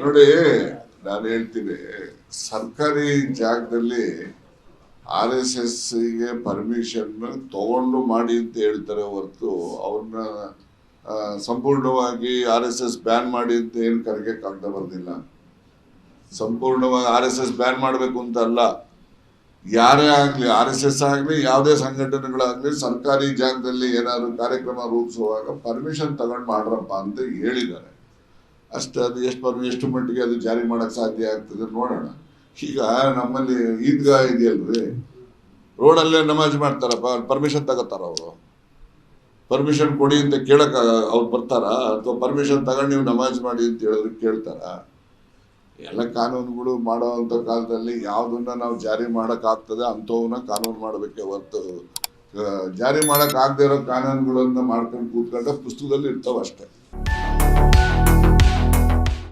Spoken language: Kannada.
ನೋಡಿ, ನಾನು ಹೇಳ್ತೀನಿ, ಸರ್ಕಾರಿ ಜಾಗದಲ್ಲಿ RSS ಗೆ ಪರ್ಮಿಷನ್ ತಗೊಂಡು ಮಾಡಿ ಅಂತ ಹೇಳ್ತಾರೆ ಹೊರತು ಅವ್ರನ್ನ ಸಂಪೂರ್ಣವಾಗಿ RSS ಬ್ಯಾನ್ ಮಾಡಿ ಅಂತ ಏನು ಕರೆಗೆ ಆಗ್ತಾ ಬರ್ದಿಲ್ಲ. ಸಂಪೂರ್ಣವಾಗಿ RSS ಬ್ಯಾನ್ ಮಾಡಬೇಕು ಅಂತ ಅಲ್ಲ. ಯಾರೇ ಆಗ್ಲಿ, RSS ಆಗ್ಲಿ, ಯಾವುದೇ ಸಂಘಟನೆಗಳಾಗ್ಲಿ, ಸರ್ಕಾರಿ ಜಾಗದಲ್ಲಿ ಏನಾದ್ರು ಕಾರ್ಯಕ್ರಮ ರೂಪಿಸುವಾಗ ಪರ್ಮಿಷನ್ ತಗೊಂಡು ಮಾಡ್ರಪ್ಪ ಅಂತ ಹೇಳಿದ್ದಾರೆ ಅಷ್ಟೇ. ಅದು ಎಷ್ಟು ಮಟ್ಟಿಗೆ ಅದು ಜಾರಿ ಮಾಡಕ್ ಸಾಧ್ಯ ಆಗ್ತದೆ ನೋಡೋಣ. ಈಗ ನಮ್ಮಲ್ಲಿ ಈದ್ಗಾ ಇದೆಯಲ್ರಿ, ರೋಡಲ್ಲೇ ನಮಾಜ್ ಮಾಡ್ತಾರಪ್ಪ, ಪರ್ಮಿಷನ್ ತಗೋತಾರ ಅವರು? ಪರ್ಮಿಷನ್ ಕೊಡಿ ಅಂತ ಕೇಳಕ್ ಅವ್ರು ಬರ್ತಾರ? ಅಥವಾ ಪರ್ಮಿಷನ್ ತಗೊಂಡು ನೀವು ನಮಾಜ್ ಮಾಡಿ ಅಂತ ಹೇಳಿದ್ರೆ ಕೇಳ್ತಾರ? ಎಲ್ಲ ಕಾನೂನುಗಳು ಮಾಡೋವಂಥ ಕಾಲದಲ್ಲಿ ಯಾವುದನ್ನ ನಾವು ಜಾರಿ ಮಾಡಕ್ ಆಗ್ತದೆ ಅಂಥವನ್ನ ಕಾನೂನು ಮಾಡಬೇಕೆ ಹೊರತು ಜಾರಿ ಮಾಡಕ್ ಆಗದೆ ಇರೋ ಕಾನೂನುಗಳನ್ನ ಮಾಡ್ಕೊಂಡು ಕೂತ್ಕೊಂಡ ಪುಸ್ತಕದಲ್ಲಿ ಇರ್ತಾವ ಅಷ್ಟೇ.